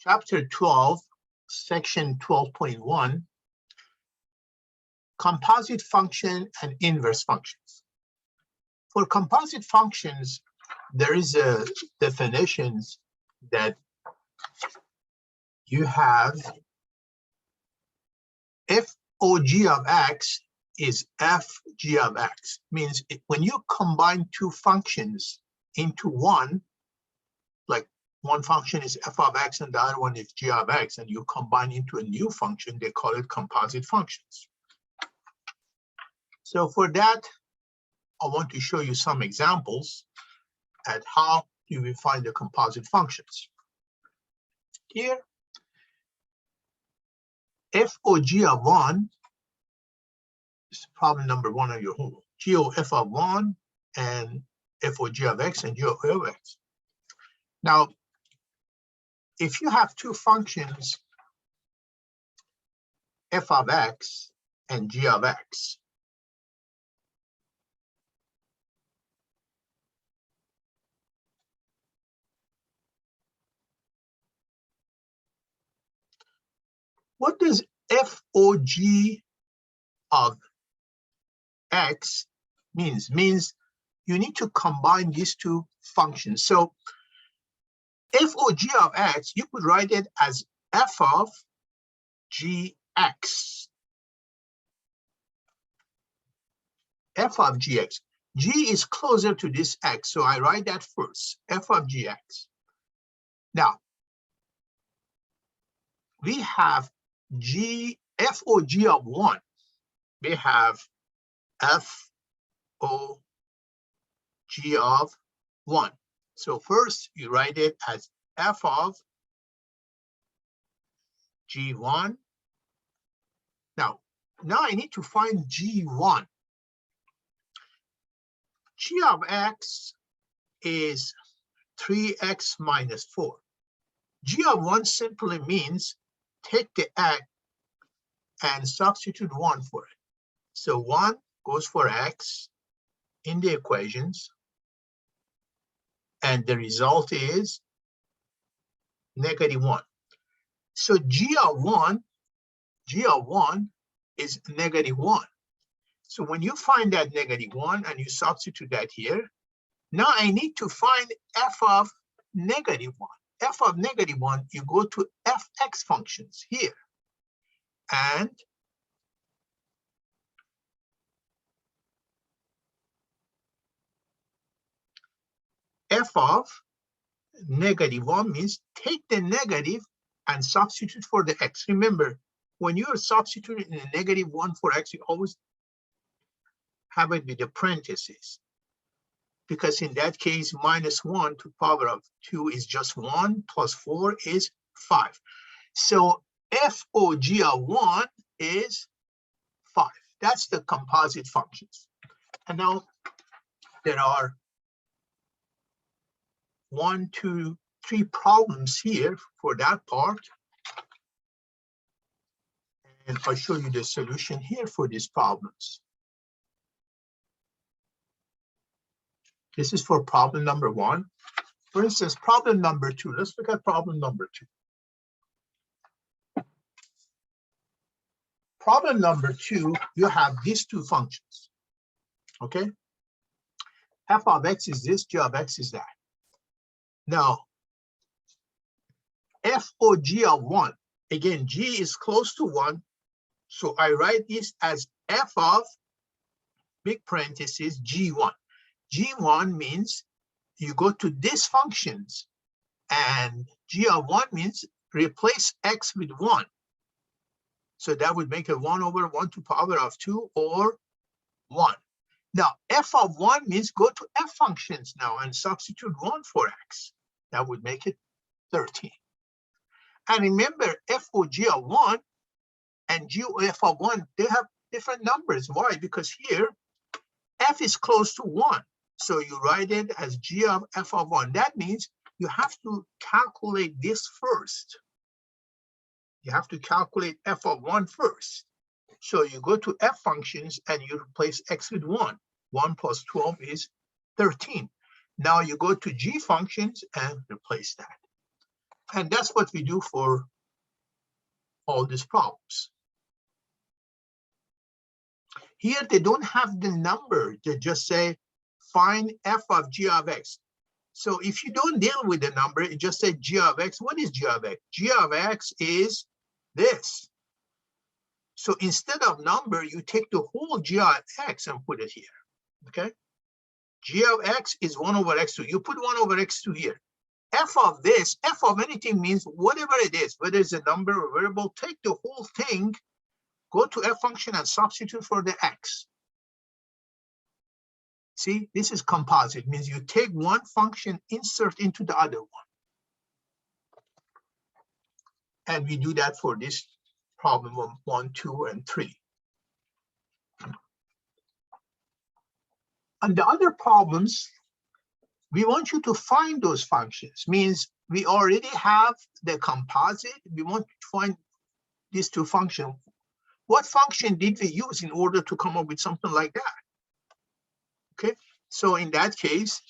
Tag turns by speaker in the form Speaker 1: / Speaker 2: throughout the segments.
Speaker 1: Chapter 12, Section 12.1, Composite function and inverse functions. For composite functions, there is a definitions that you have FOG of x is FG of x. Means when you combine two functions into one, like one function is f of x and the other one is g of x, and you combine into a new function, they call it composite functions. So for that, I want to show you some examples at how you will find the composite functions. Here, FOG of 1 is problem number 1 on your homework. G of f of 1 and FOG of x and G of x. Now, if you have two functions, f of x and g of x, what does FOG of x means? Means you need to combine these two functions. So FOG of x, you could write it as f of gx. F of gx. G is closer to this x, so I write that first, f of gx. Now, we have FOG of 1. We have FOG of 1. So first you write it as f of g1. Now I need to find g1. G of x is 3x minus 4. G of 1 simply means take the x and substitute 1 for it. So 1 goes for x in the equations, and the result is -1. So G of 1 is -1. So when you find that -1 and you substitute that here, now I need to find f of -1. F of -1, you go to fx functions here. And f of -1 means take the negative and substitute for the x. Remember, when you are substituting a -1 for x, you always have it with the parentheses, because in that case, -1 to the power of 2 is just 1, plus 4 is 5. So FOG of 1 is 5. That's the composite functions. And now there are 1, 2, 3 problems here for that part. And I'll show you the solution here for these problems. This is for problem number 1. For instance, problem number 2. Let's look at problem number 2. Problem number 2, you have these two functions. Okay? F of x is this, g of x is that. Now, FOG of 1, again, g is close to 1, so I write this as f of, big parentheses, g1. G1 means you go to these functions, and g of 1 means replace x with 1. So that would make it 1 over 1 to the power of 2 or 1. Now, f of 1 means go to f functions now and substitute 1 for x. That would make it 13. And remember, FOG of 1 and GF of 1, they have different numbers. Why? Because here, f is close to 1. So you write it as g of f of 1. That means you have to calculate this first. You have to calculate f of 1 first. So you go to f functions and you replace x with 1. 1 plus 12 is 13. Now you go to g functions and replace that. And that's what we do for all these problems. Here, they don't have the number. They just say, find f of g of x. So if you don't deal with the number, it just say g of x. What is g of x? G of x is this. So instead of number, you take the whole g of x and put it here, okay? G of x is 1 over x2. You put 1 over x2 here. F of this, f of anything means whatever it is, whether it's a number or variable, take the whole thing, go to f function and substitute for the x. See, this is composite, means you take one function, insert into the other one. And we do that for this problem 1, 2, and 3. On the other problems, we want you to find those functions, means we already have the composite. We want to find these two functions. What function did we use in order to come up with something like that? Okay, so in that case,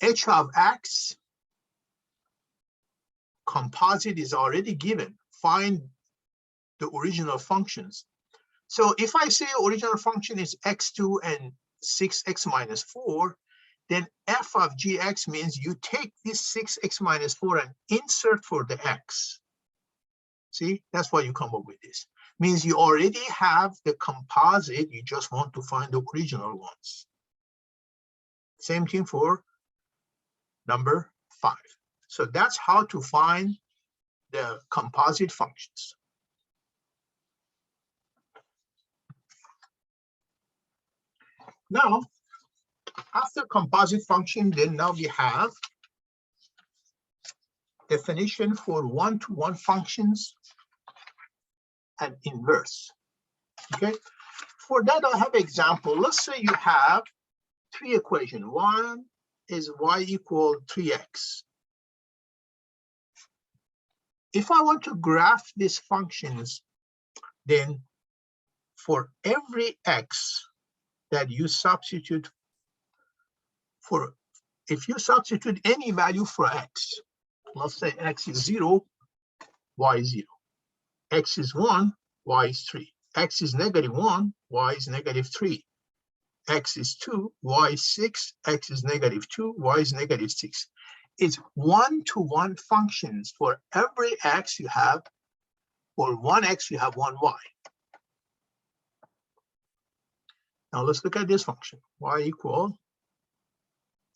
Speaker 1: h of x composite is already given. Find the original functions. So if I say original function is x2 and 6x minus 4, then f of gx means you take this 6x minus 4 and insert for the x. See, that's why you come up with this. Means you already have the composite, you just want to find the original ones. Same thing for number 5. So that's how to find the composite functions. Now, after composite function, then now we have definition for one-to-one functions and inverse. Okay, for that I have example. Let's say you have 3 equations. One is y equal 3x. If I want to graph these functions, then for every x that you substitute for, if you substitute any value for x, let's say x is 0, y is 0. X is 1, y is 3. X is -1, y is -3. X is 2, y is 6, x is -2, y is -6. It's one-to-one functions. For every x you have, for one x you have one y. Now let's look at this function. Y equal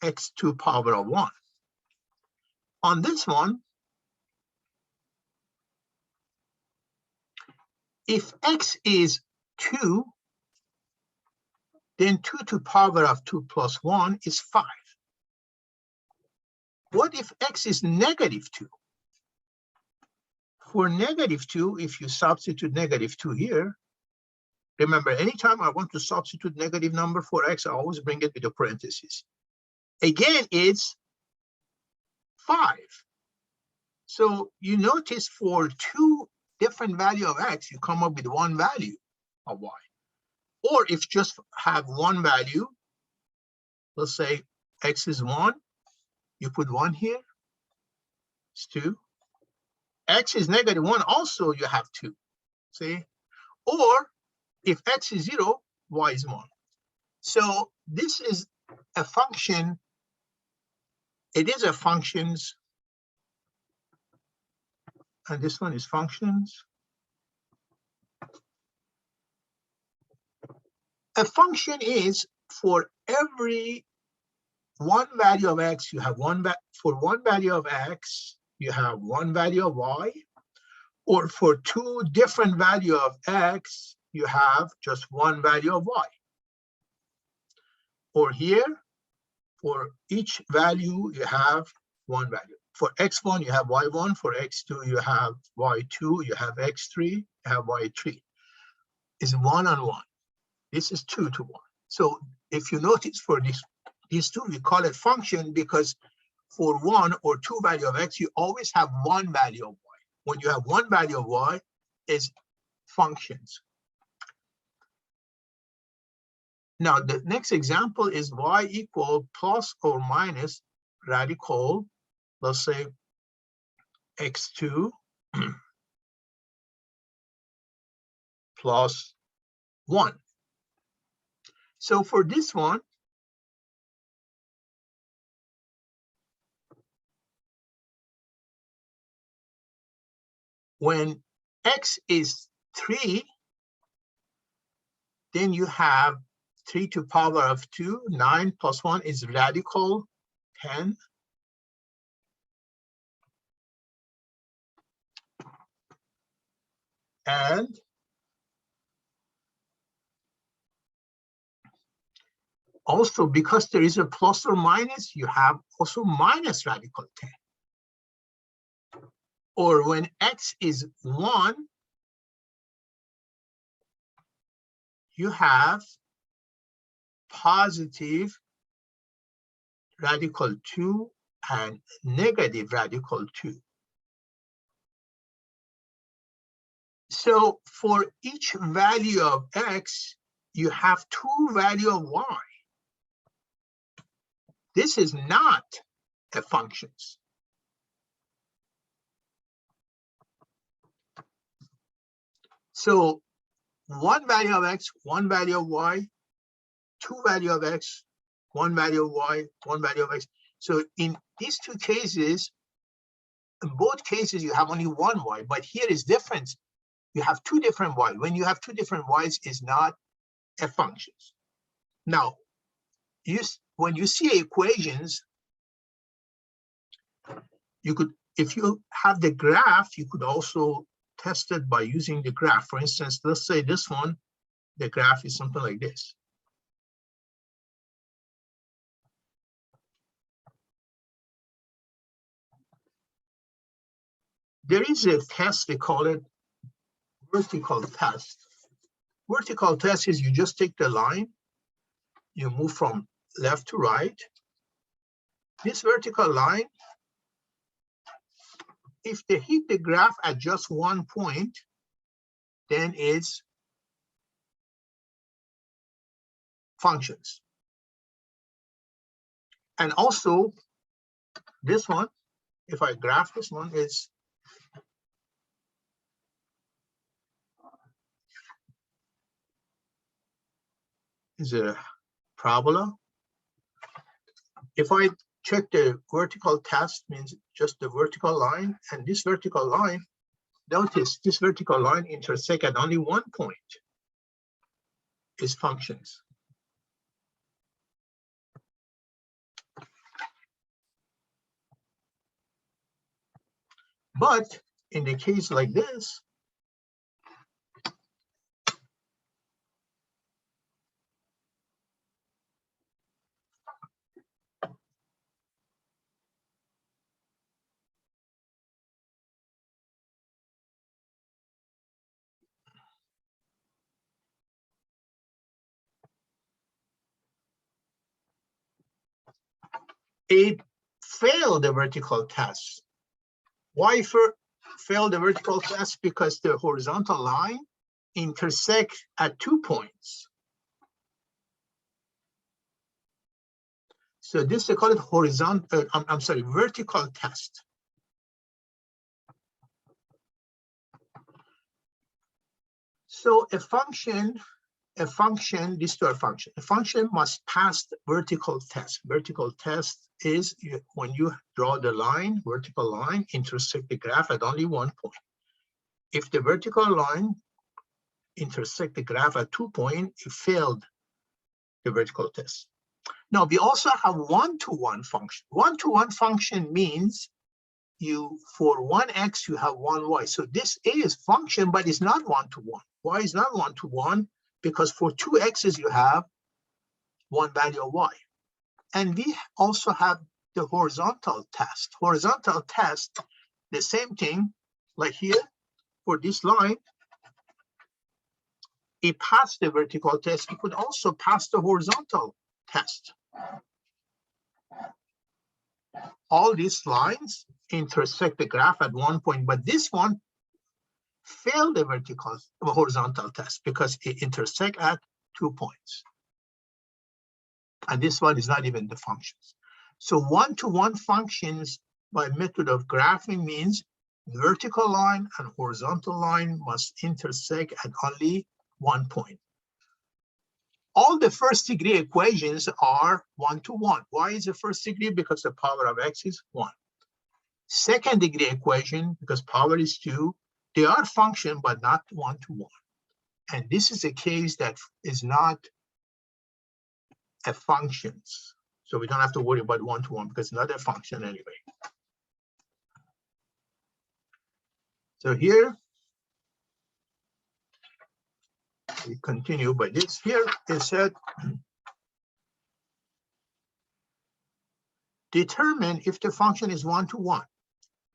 Speaker 1: x to power of 1. On this one, if x is 2, then 2 to power of 2 plus 1 is 5. What if x is -2? For -2, if you substitute -2 here, remember, anytime I want to substitute negative number for x, I always bring it with a parenthesis. Again, it's 5. So you notice for 2 different value of x, you come up with one value of y. Or if you just have one value, let's say x is 1, you put 1 here, it's 2. X is -1, also you have 2, see? Or if x is 0, y is 1. So this is a function, it is a functions, and this one is functions. A function is for every one value of x, you have for one value of x, you have one value of y, or for 2 different value of x, you have just one value of y. Or here, for each value, you have one value. For x1, you have y1. For x2, you have y2. You have x3. You have y3. It's 1 on 1. This is 2 to 1. So if you notice for these two, we call it function because for 1 or 2 value of x, you always have one value of y. When you have one value of y, is functions. Now, the next example is y equal plus or minus radical, let's say x2 plus 1. So for this one, when x is 3, then you have 3 to the power of 2, 9 plus 1 is radical 10. And also, because there is a plus or minus, you have also minus radical 10. Or when x is 1, you have positive radical 2 and negative radical 2. So for each value of x, you have 2 value of y. This is not a function. So 1 value of x, 1 value of y, 2 value of x, 1 value of y, 1 value of x. So in these two cases, in both cases, you have only 1 y, but here is different. You have 2 different y. When you have 2 different y's, is not a function. Now, when you see equations, you could, if you have the graph, you could also test it by using the graph. For instance, let's say this one, the graph is something like this. There is a test, they call it vertical test. Vertical test is you just take the line, you move from left to right. This vertical line, if they hit the graph at just one point, then it's functions. And also, this one, if I graph this one, is a parabola. If I check the vertical test, means just the vertical line, and this vertical line, notice this vertical line intersect at only one point, is functions. But in the case like this, it failed the vertical test. Why failed the vertical test? Because the horizontal line intersect at 2 points. So this is called horizontal, I'm sorry, vertical test. So a function, these two are functions. A function must pass the vertical test. Vertical test is when you draw the line, vertical line, intersect the graph at only one point. If the vertical line intersect the graph at 2 points, it failed the vertical test. Now, we also have one-to-one function. One-to-one function means for one x, you have one y. So this is function, but it's not one-to-one. Why is not one-to-one? Because for two x's, you have one value of y. And we also have the horizontal test. Horizontal test, the same thing, like here, for this line, it passed the vertical test. It could also pass the horizontal test. All these lines intersect the graph at one point, but this one failed the horizontal test because it intersects at 2 points. And this one is not even the functions. So one-to-one functions by method of graphing means the vertical line and horizontal line must intersect at only one point. All the first degree equations are one-to-one. Why is it first degree? Because the power of x is 1. Second degree equation, because power is 2, they are function but not one-to-one. And this is a case that is not a functions. So we don't have to worry about one-to-one because it's not a function anyway. So here we continue, but this here is said determine if the function is one-to-one.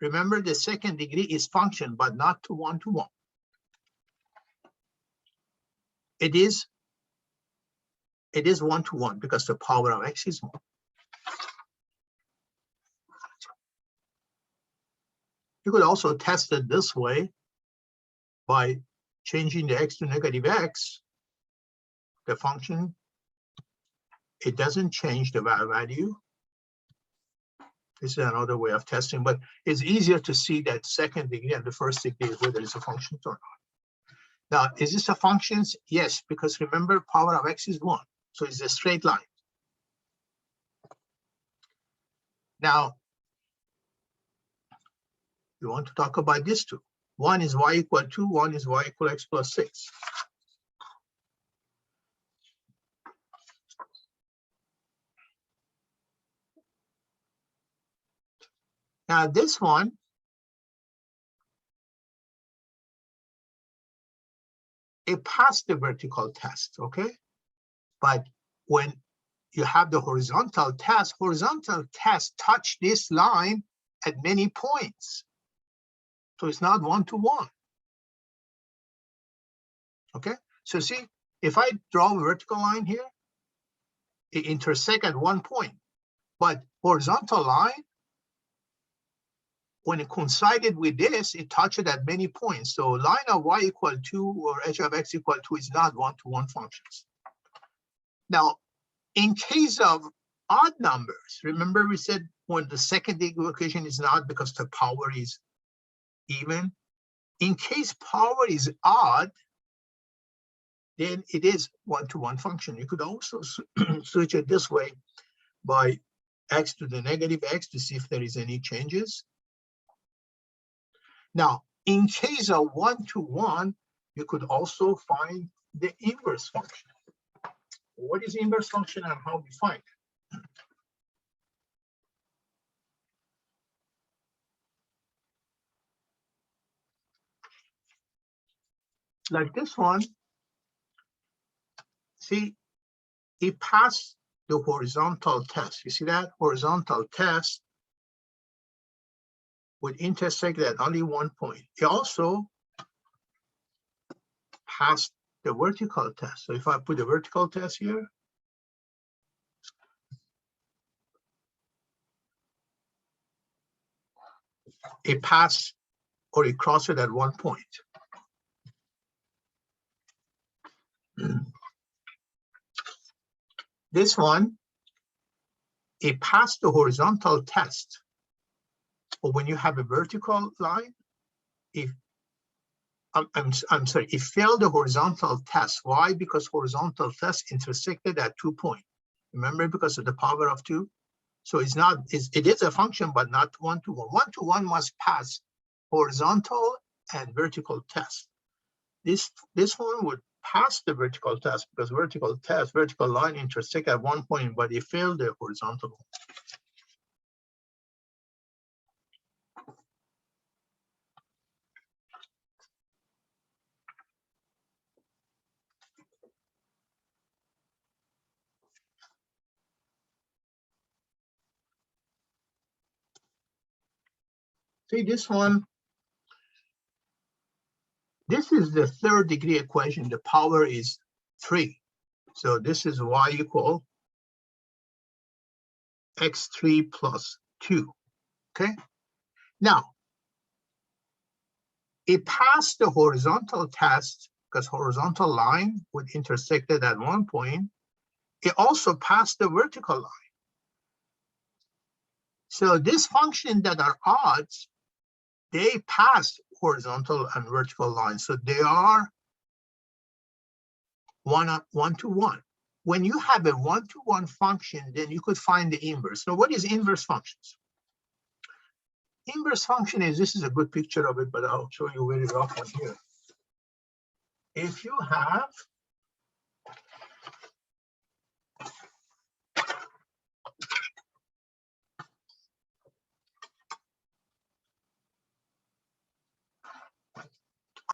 Speaker 1: Remember, the second degree is function, but not to one-to-one. It is one-to-one because the power of x is 1. You could also test it this way by changing the x to negative x. The function, it doesn't change the value. This is another way of testing, but it's easier to see that second degree and the first degree is whether it's a function or not. Now, is this a function? Yes, because remember, power of x is 1, so it's a straight line. Now, we want to talk about this too. One is y equal 2, one is y equal x plus 6. Now, this one, it passed the vertical test, okay? But when you have the horizontal test touch this line at many points. So it's not one-to-one. Okay, so see, if I draw a vertical line here, it intersects at one point, but horizontal line, when it coincided with this, it touched it at many points. So line of y equal 2 or h of x equal 2 is not one-to-one functions. Now, in case of odd numbers, remember we said when the second degree equation is not because the power is even. In case power is odd, then it is one-to-one function. You could also switch it this way by x to the negative x to see if there is any changes. Now, in case of one-to-one, you could also find the inverse function. What is the inverse function and how we find it? Like this one, see, it passed the horizontal test. You see that? Horizontal test would intersect at only one point. It also passed the vertical test. So if I put the vertical test here, it passed or it crossed it at one point. This one, it passed the horizontal test. But when you have a vertical line, if I'm sorry, it failed the horizontal test. Why? Because horizontal test intersected at 2 points. Remember, because of the power of 2. So it's not, it is a function, but not one-to-one. One-to-one must pass horizontal and vertical test. This one would pass the vertical test because vertical line intersect at one point, but it failed the horizontal one. See this one. This is the third degree equation. The power is 3. So this is y equal x3 plus 2. Okay. Now, it passed the horizontal test because horizontal line would intersect it at one point. It also passed the vertical line. So this function that are odds, they pass horizontal and vertical lines. So they are one to one. When you have a one-to-one function, then you could find the inverse. So what is inverse functions? Inverse function is, this is a good picture of it, but I'll show you very often here. If you have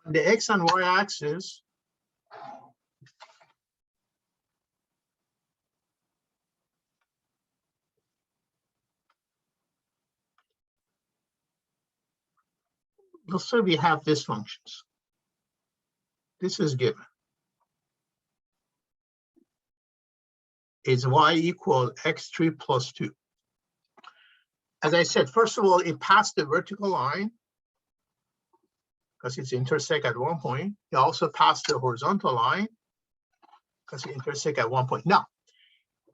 Speaker 1: on the X and Y axis, let's say we have these functions. This is given. Is y equal x3 plus 2. As I said, first of all, it passed the vertical line because it's intersect at one point. It also passed the horizontal line because it intersect at one point. Now,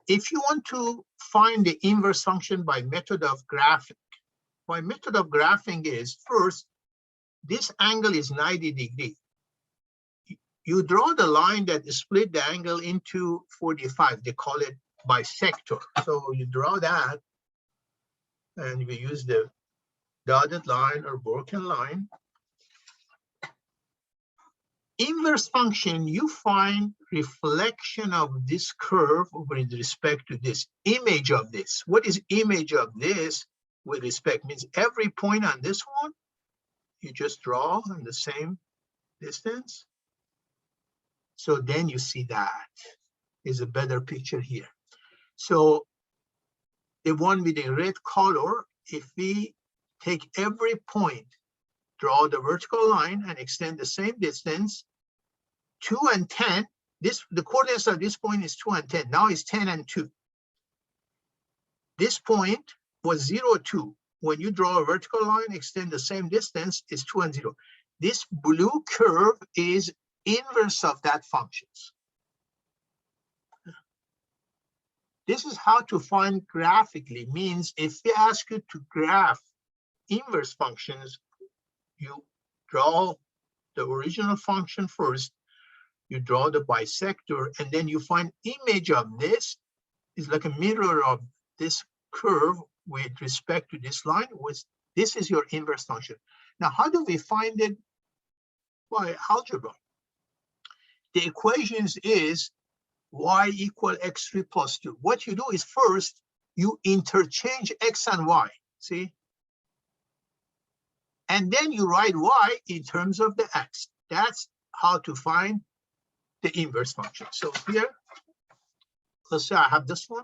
Speaker 1: if you want to find the inverse function by method of graphing, my method of graphing is, first, this angle is 90 degrees. You draw the line that split the angle into 45. They call it bisector. So you draw that, and we use the dotted line or broken line. Inverse function, you find reflection of this curve with respect to this image of this. What is image of this with respect? Means every point on this one, you just draw on the same distance. So then you see that is a better picture here. So the one with the red color, if we take every point, draw the vertical line and extend the same distance, 2 and 10, the coordinates of this point is 2 and 10. Now it's 10 and 2. This point was 0, 2. When you draw a vertical line, extend the same distance, is 2 and 0. This blue curve is inverse of that functions. This is how to find graphically. Means if we ask you to graph inverse functions, you draw the original function first, you draw the bisector, and then you find image of this is like a mirror of this curve with respect to this line. This is your inverse function. Now, how do we find it? By algebra. The equations is y equal x3 plus 2. What you do is first, you interchange x and y, see? And then you write y in terms of the x. That's how to find the inverse function. So here, let's say I have this one.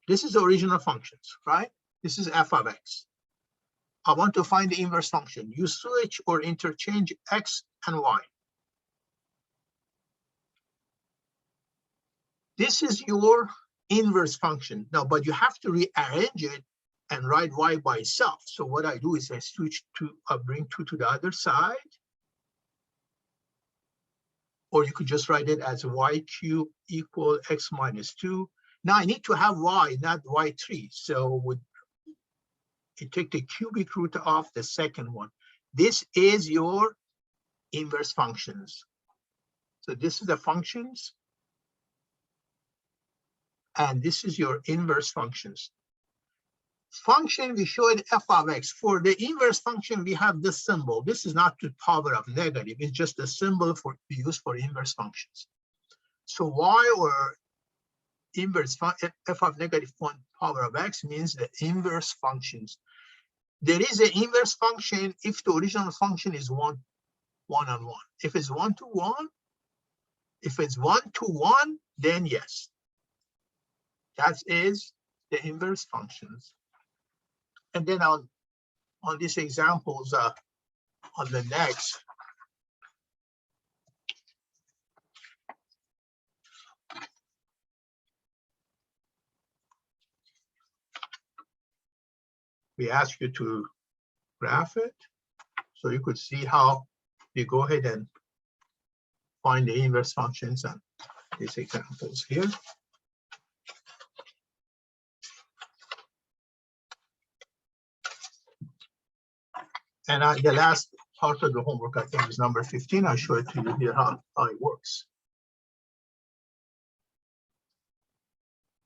Speaker 1: This is the original functions, right? This is f of x. I want to find the inverse function. You switch or interchange x and y. This is your inverse function. Now, but you have to rearrange it and write y by itself. So what I do is I switch to, I bring 2 to the other side. Or you could just write it as y cubed equal x minus 2. Now I need to have y, not y3. So you take the cubic root of the second one. This is your inverse functions. So this is the functions. And this is your inverse functions. Function, we showed f of x. For the inverse function, we have this symbol. This is not the power of negative. It's just a symbol for used for inverse functions. So y or inverse f of negative 1 power of x means the inverse functions. There is an inverse function if the original function is 1 on 1. If it's 1 to 1, if it's 1 to 1, then yes. That is the inverse functions. And then on these examples, on the next, we ask you to graph it. So you could see how you go ahead and find the inverse functions on these examples here. And the last part of the homework, I think, is number 15. I'll show it to you here how it works.